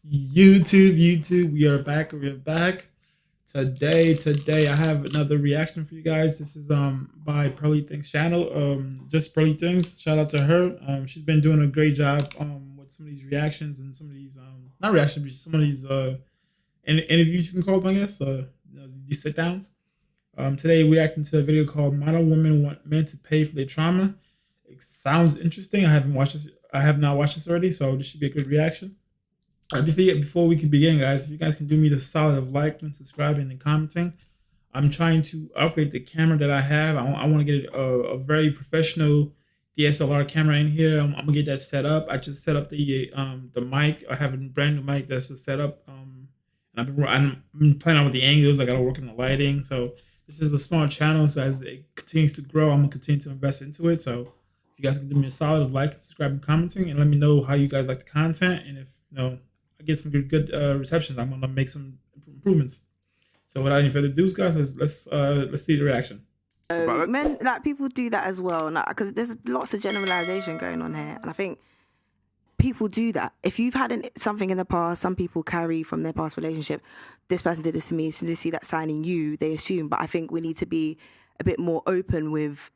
YouTube, we are back. We are back today. I have another reaction for you guys. This is by Pearly Things channel. Just Pearly Things. Shout out to her. She's been doing a great job with some of these reactions and some of these not reactions, but some of these interviews you can call them, I guess. These sit downs. Today reacting to a video called "Modern Women Want Men to Pay for Their Trauma." It sounds interesting. I haven't watched this. I have not watched this already, so this should be a good reaction. Before we can begin, guys, if you guys can do me the solid of liking, subscribing, and commenting. I'm trying to upgrade the camera that I have. I want to get a very professional DSLR camera in here. I'm gonna get that set up. I just set up the mic. I have a brand new mic that's just set up. And I'm playing out with the angles. I gotta work on the lighting. So this is a small channel. So as it continues to grow, I'm gonna continue to invest into it. So if you guys can do me a solid of liking, subscribing, commenting, and let me know how you guys like the content, and if I get some good receptions, I'm gonna make some improvements. So without any further ado, guys, let's see the reaction. Men, like, people do that as well, because there's lots of generalization going on here, and I think people do that. If you've had something in the past, some people carry from their past relationship, this person did this to me, so they see that sign in you, they assume. But I think we need to be a bit more open with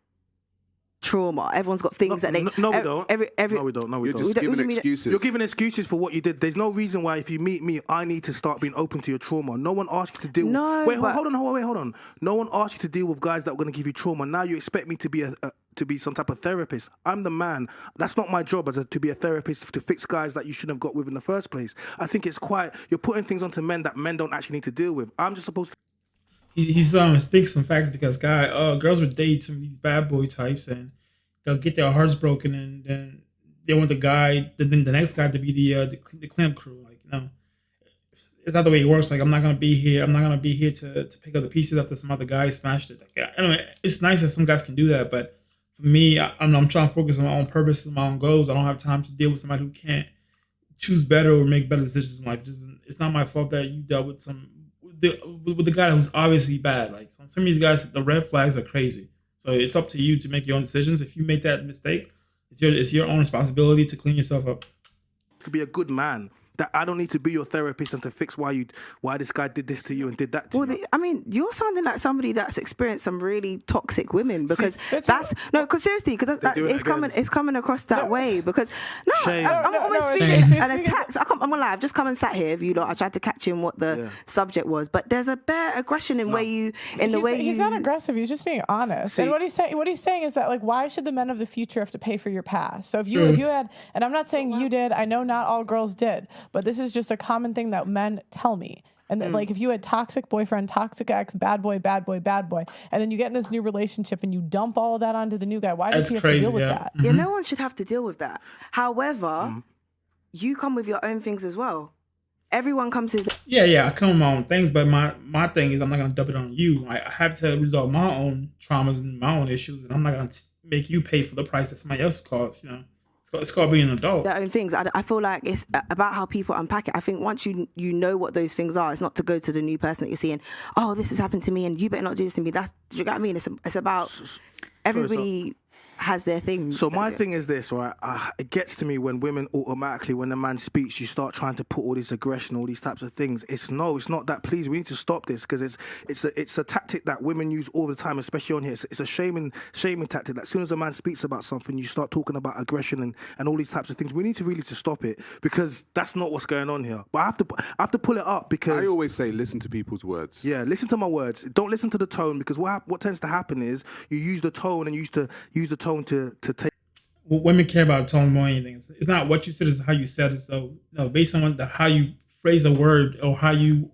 trauma. Everyone's got things that they... No, we don't. No, we don't. No, we You're don't. just giving excuses. You're giving excuses for what you did. There's no reason why if you meet me, I need to start being open to your trauma. No one asked you to deal No, with... but... Hold on. No one asked you to deal with guys that are going to give you trauma. Now you expect me to be some type of therapist. I'm the man. That's not my job to be a therapist to fix guys that you shouldn't have got with in the first place. I think it's quite... You're putting things onto men that men don't actually need to deal with. I'm just supposed to... He's speaking some facts because girls would date some of these bad boy types, and they'll get their hearts broken, and then they want the next guy to be the clamp crew. Like, it's not the way it works. Like, I'm not gonna be here to pick up the pieces after some other guy smashed it. Like, anyway, it's nice that some guys can do that, but for me, I'm trying to focus on my own purpose and my own goals. I don't have time to deal with somebody who can't choose better or make better decisions in life. It's not my fault that you dealt with with the guy who's obviously bad. Like, some of these guys, the red flags are crazy. So it's up to you to make your own decisions. If you make that mistake, it's your own responsibility to clean yourself up. To be a good man. That I don't need to be your therapist and to fix why this guy did this to you and did that to you. I mean, you're sounding like somebody that's experienced some really toxic women, because because seriously, because it's coming across that way. Because I'm almost feeling an attack. I'm gonna lie. I've just come and sat here with you lot. I tried to catch in what the subject was, but there's a bare aggression in the way he's not aggressive. He's just being honest. And what he's saying is that, like, why should the men of the future have to pay for your past? So if you had, and I'm not saying you did. I know not all girls did. But this is just a common thing that men tell me. And then, like, if you had toxic boyfriend, toxic ex, bad boy, and then you get in this new relationship and you dump all of that onto the new guy, why does he have to deal with that? Yeah, no one should have to deal with that. However, you come with your own things as well. Everyone comes with... Yeah, I come with my own things, but my thing is I'm not going to dump it on you. I have to resolve my own traumas and my own issues, and I'm not going to make you pay for the price that somebody else costs, It's called being an adult. Their own things. I feel like it's about how people unpack it. I think once you know what those things are, it's not to go to the new person that you're seeing, oh, this has happened to me and you better not do this to me. Do you get what I mean? It's about everybody has their things. So my thing is this, right? It gets to me when women automatically, when a man speaks, you start trying to put all this aggression, all these types of things. It's not that. Please, we need to stop this, because it's a tactic that women use all the time, especially on here. It's a shaming tactic. That as soon as a man speaks about something, you start talking about aggression and all these types of things. We need to really stop it, because that's not what's going on here. But I have to pull it up, because I always say listen to people's words. Yeah, listen to my words. Don't listen to the tone, because what tends to happen is you use the tone and use the tone to take. Well, women care about tone more than anything. It's not what you said, it's how you said it. So based on how you phrase a word, or how you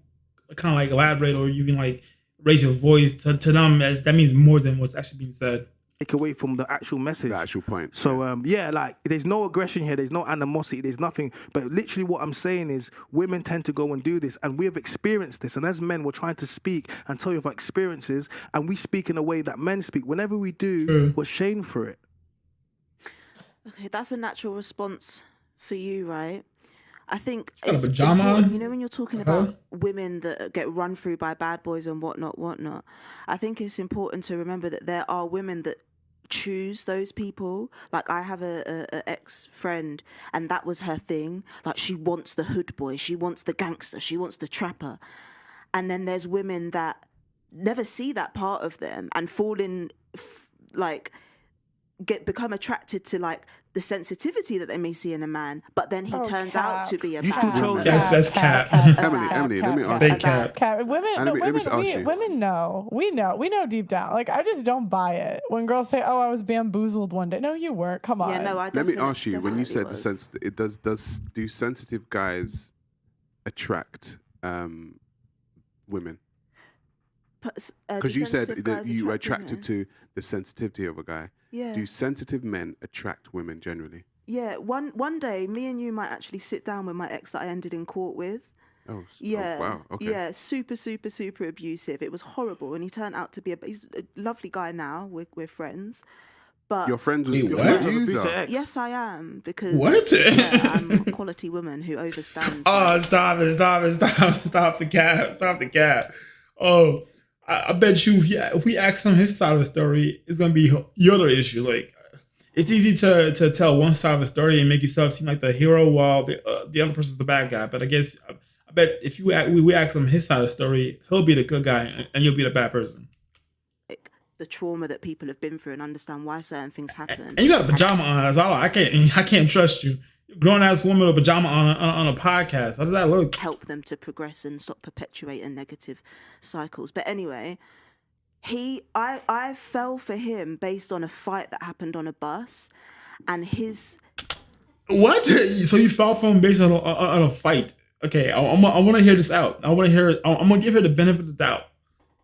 kind of like elaborate, or you can like raise your voice to them, that means more than what's actually being said. Take away from the actual message, the actual point. So like, there's no aggression here, there's no animosity, there's nothing. But literally what I'm saying is women tend to go and do this, and we have experienced this. And as men, we're trying to speak and tell you of our experiences, and we speak in a way that men speak. Whenever we do, we're shamed for it. Okay, that's a natural response for you, right? I think it's important, when you're talking about women that get run through by bad boys and whatnot. I think it's important to remember that there are women that choose those people. Like I have a ex friend, and that was her thing. Like she wants the hood boy, she wants the gangster, she wants the trapper. And then there's women that never see that part of them and fall in like become attracted to like the sensitivity that they may see in a man, but then he turns out to be a You bad still man. chose That's cap. Emily, let me ask Big you. cap. Women, And no, let me just ask you. women know. We know deep down. Like I just don't buy it when girls say, "Oh, I was bamboozled one day." No, you weren't. Come on. Yeah, no, I Let definitely. me ask you. When you said was. do sensitive guys attract women? Because you said that you were attracted to the sensitivity of a guy. Yeah. Do sensitive men attract women generally? Yeah, one day, me and you might actually sit down with my ex that I ended in court with. Yeah. Oh, wow. Okay. Yeah, super, super, super abusive. It was horrible, and he turned out to be he's a lovely guy now. We're friends, but Your friends with Wait, your what? friends Abusive user. ex. yes, I am because What? Yeah, I'm a quality woman who overstands. Oh, stop the cap. Oh, I bet you if we ask him his side of the story, it's gonna be your other issue. Like, it's easy to tell one side of the story and make yourself seem like the hero while the other person's the bad guy. But I guess I bet if we ask him his side of the story, he'll be the good guy and you'll be the bad person. The trauma that people have been through and understand why certain things happen. And you got a pajama on. That's all. I can't trust you. Grown ass woman with a pajama on a podcast. How does that look? Help them to progress and stop perpetuating negative cycles. But anyway, I fell for him based on a fight that happened on a bus, and his. What? So you fell for him based on a fight? Okay, I want to hear this out. I'm gonna give her the benefit of the doubt,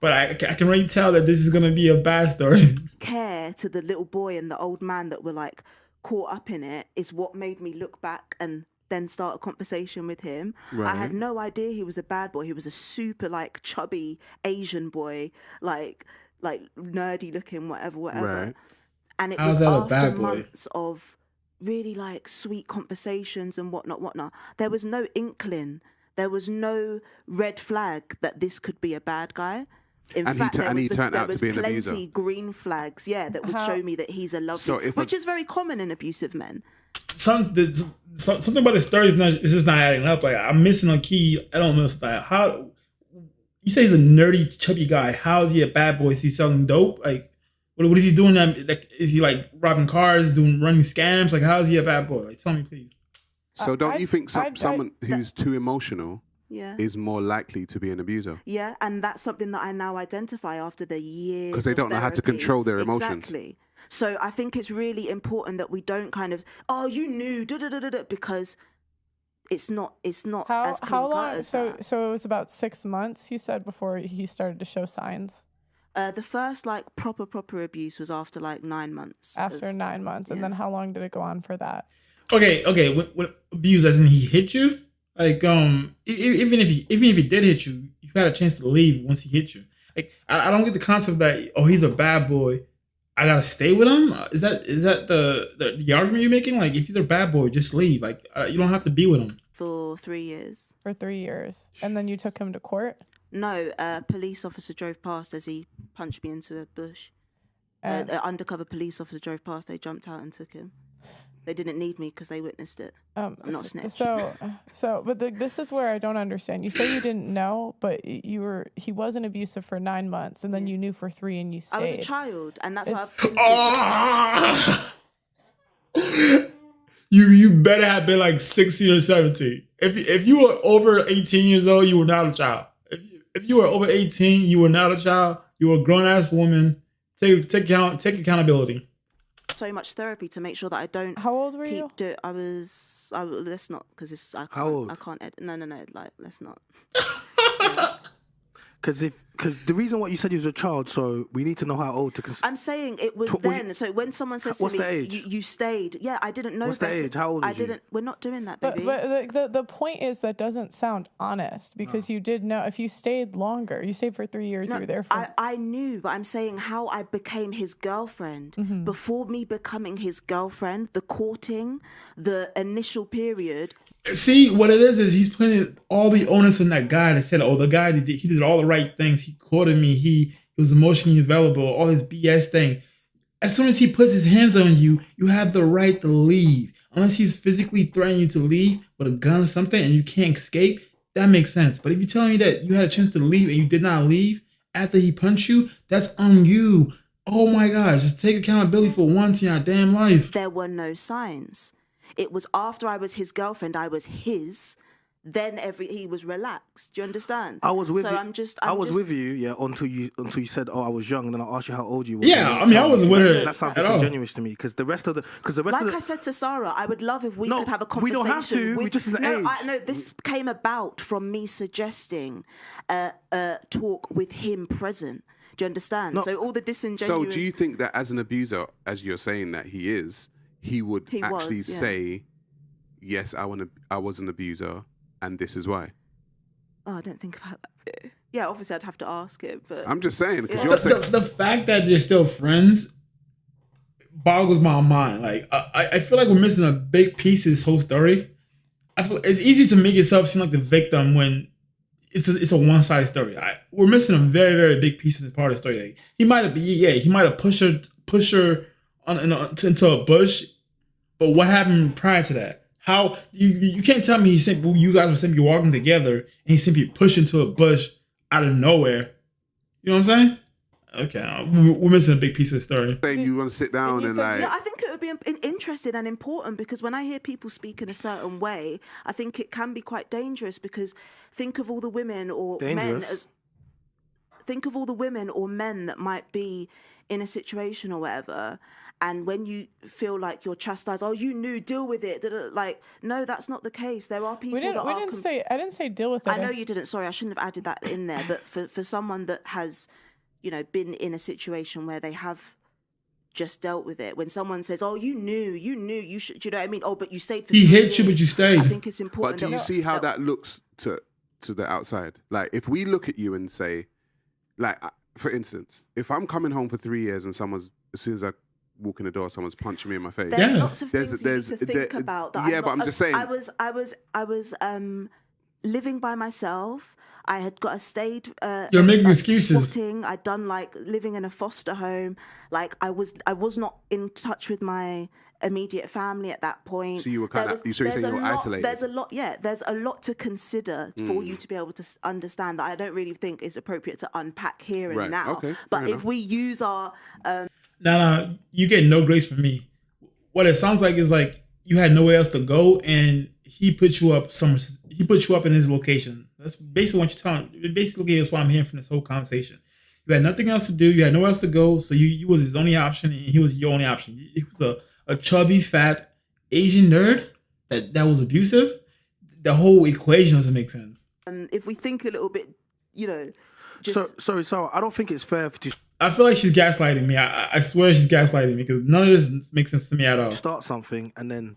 but I can already tell that this is gonna be a bad story. Care to the little boy and the old man that were like caught up in it is what made me look back and then start a conversation with him. Right. I had no idea he was a bad boy. He was a super like chubby Asian boy, like nerdy looking, whatever. Right. And it How's was that a after bad boy? months of really like sweet conversations and whatnot. There was no inkling. There was no red flag that this could be a bad guy. In And fact, he turned out to be an plenty abuser. green flags, that would show me that he's a lovely, which is very common in abusive men. Something about the story is just not adding up. Like I'm missing a key. I don't know something. How you say he's a nerdy, chubby guy? How is he a bad boy? Is he selling dope? Like what is he doing? Like is he like robbing cars, running scams? Like how is he a bad boy? Like tell me, please. So don't you think someone who's too emotional is more likely to be an abuser? Yeah, and that's something that I now identify after the years. Because they don't know how to therapy. control their emotions. Exactly. So I think it's really important that we don't kind of, you knew, because it's not as How long? as So that. it was about 6 months. You said before he started to show signs. The first like proper abuse was after like 9 months. After 9 months, and then how long did it go on for that? Okay. When abuse, as in he hit you. Like even if he did hit you, you had a chance to leave once he hit you. Like I don't get the concept that he's a bad boy, I gotta stay with him. Is that the argument you're making? Like if he's a bad boy, just leave. Like you don't have to be with him for 3 years. For 3 years, and then you took him to court. No, a police officer drove past as he punched me into a bush. An undercover police officer drove past. They jumped out and took him. They didn't need me because they witnessed it. I'm not snitch. But this is where I don't understand. You say you didn't know, but he wasn't abusive for 9 months, and then you knew for 3, and you stayed. I was a child, and that's why You better have been like 16 or 17. If you were over 18 years old, you were not a child. If you were over 18, you were not a child. You were a grown ass woman. Take accountability. So much therapy to make sure that I don't. How old were you? Let's not, because it's. How old? I can't. No. Like, let's not. Because the reason why you said you was a child, so we need to know how old to. I'm saying it was then. So when someone says to me, the age? You stayed. Yeah, I didn't know. What's the age? How old? We're not doing that, baby. But the point is that doesn't sound honest, because you did know. If you stayed longer, you stayed for 3 years. No, you were there for. I knew, but I'm saying how I became his girlfriend. Mm-hmm. Before me becoming his girlfriend, the courting, the initial period. See, what it is he's putting all the onus on that guy that said, the guy he did all the right things. He courted me. He was emotionally available. All this BS thing. as soon as he puts his hands on you, you have the right to leave. Unless he's physically threatening you to leave with a gun or something and you can't escape, that makes sense. But if you're telling me that you had a chance to leave and you did not leave after he punched you, that's on you. Oh my gosh, just take accountability for once in your damn life. There were no signs. It was after I was his girlfriend, I was his. Then he was relaxed. Do you understand? I was with so you. I was with you, yeah, until you said, "Oh, I was young," and then I asked you how old you were. Yeah, I mean, I wasn't with her. That sounds disingenuous to me because the rest of the I said to Sarah, I would love if we could have a conversation. We don't have to. We're just in the age. No, this came about from me suggesting a talk with him present. Do you understand? So all the disingenuous. So do you think that as an abuser, as you're saying that he is, he would actually say, "Yes, I was an abuser." And this is why. Oh, I don't think about that bit. Yeah, obviously I'd have to ask him, but I'm just saying because the fact that they're still friends boggles my mind. Like I feel like we're missing a big piece of this whole story. I feel it's easy to make yourself seem like the victim when it's a one-sided story. We're missing a very, very big piece of this part of the story. Like, he might have pushed her into a bush, but what happened prior to that? How you can't tell me you guys were simply walking together and he simply pushed into a bush out of nowhere. You know what I'm saying? Okay, we're missing a big piece of the story. Saying you want to sit down and like. Yeah, I think it would be interesting and important because when I hear people speak in a certain way, I think it can be quite dangerous because think of all the women or men that might be in a situation or whatever. And when you feel like you're chastised, you knew, deal with it. Like, no, that's not the case. There are people I didn't say deal with it. I know you didn't. Sorry, I shouldn't have added that in there. But for someone that has, been in a situation where they have just dealt with it, when someone says, "Oh, you knew, you should," do you know what I mean? Oh, but you stayed for. He hit you, but you stayed. I think it's important. But do you see how that looks to the outside? Like, if we look at you and say, like, for instance, if I'm coming home for 3 years and as soon as I walk in the door, someone's punching me in my face. There's lots of things you need to think about. That but I'm just saying. I was living by myself. I had got a stayed. You're making excuses. Squatting. I'd done living in a foster home. Like I was not in touch with my immediate family at that point. So you were you're saying you were isolated. There's a lot to consider for you to be able to understand that I don't really think it's appropriate to unpack here and now. Okay, but if we use our No, you get no grace from me. What it sounds like is like you had nowhere else to go, and he put you up somewhere. He put you up in his location. That's basically what you're telling. Basically, that's what I'm hearing from this whole conversation. You had nothing else to do. You had nowhere else to go, so you was his only option, and he was your only option. He was a chubby, fat Asian nerd that was abusive. The whole equation doesn't make sense. If we think a little bit, Sorry, I don't think it's fair to. I feel like she's gaslighting me. I swear she's gaslighting me because none of this makes sense to me at all. Start something and then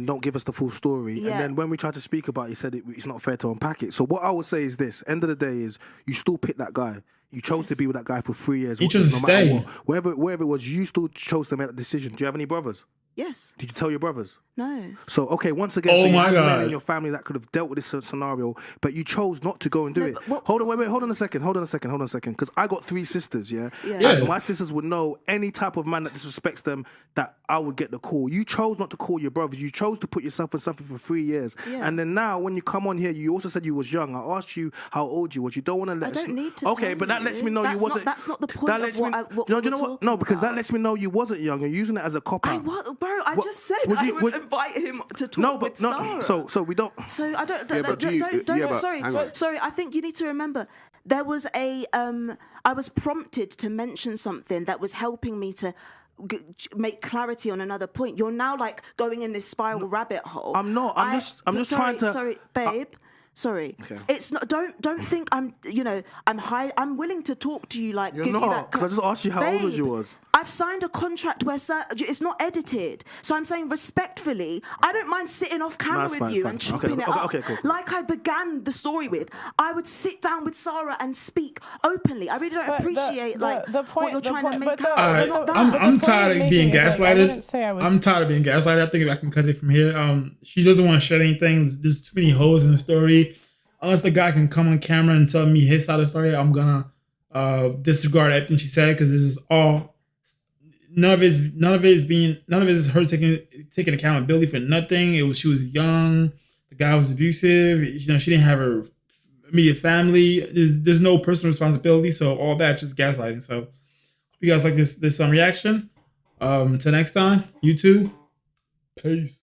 don't give us the full story. Yeah. And then when we try to speak about it, you said it's not fair to unpack it. So what I would say is this. End of the day is you still pick that guy. You chose to be with that guy for 3 years. You chose to stay. Wherever it was, you still chose to make that decision. Do you have any brothers? Yes. Did you tell your brothers? No. So, okay, once again, oh my God, in your family that could have dealt with this scenario, but you chose not to go and do it. Hold on a second, because I got 3 sisters, yeah? And my sisters would know any type of man that disrespects them that I would get the call. You chose not to call your brothers. You chose to put yourself in something for 3 years. Yeah. And then now, when you come on here, you also said you was young. I asked you how old you was. You don't want to let. I don't need to. Okay, but that lets me know you wasn't. That's not the point of what you know what? No, because that lets me know you wasn't young. You're using it as a cop out. Bro, I just said I would invite him to talk with Sarah. So we don't. So I don't. Sorry. I think you need to remember there was I was prompted to mention something that was helping me to make clarity on another point. You're now going in this spiral rabbit hole. I'm not. I'm just trying to. Sorry, babe. Sorry, okay. It's not. Don't think I'm. I'm high. I'm willing to talk to you You're not, because I just asked you how old you was. I've signed a contract where it's not edited, so I'm saying respectfully, I don't mind sitting off camera with you and chopping it up. Cool. Like I began the story with, I would sit down with Sarah and speak openly. I really don't appreciate what you're trying to make out. I'm tired of being gaslighted. I'm tired of being gaslighted. I think I can cut it from here. She doesn't want to share anything. There's too many holes in the story. Unless the guy can come on camera and tell me his side of the story, I'm gonna disregard everything she said because this is all none of it is her taking accountability for nothing. She was young. The guy was abusive. You know, she didn't have her immediate family. There's no personal responsibility. So all that just gaslighting. So hope you guys like this reaction. Till next time, you too. Peace.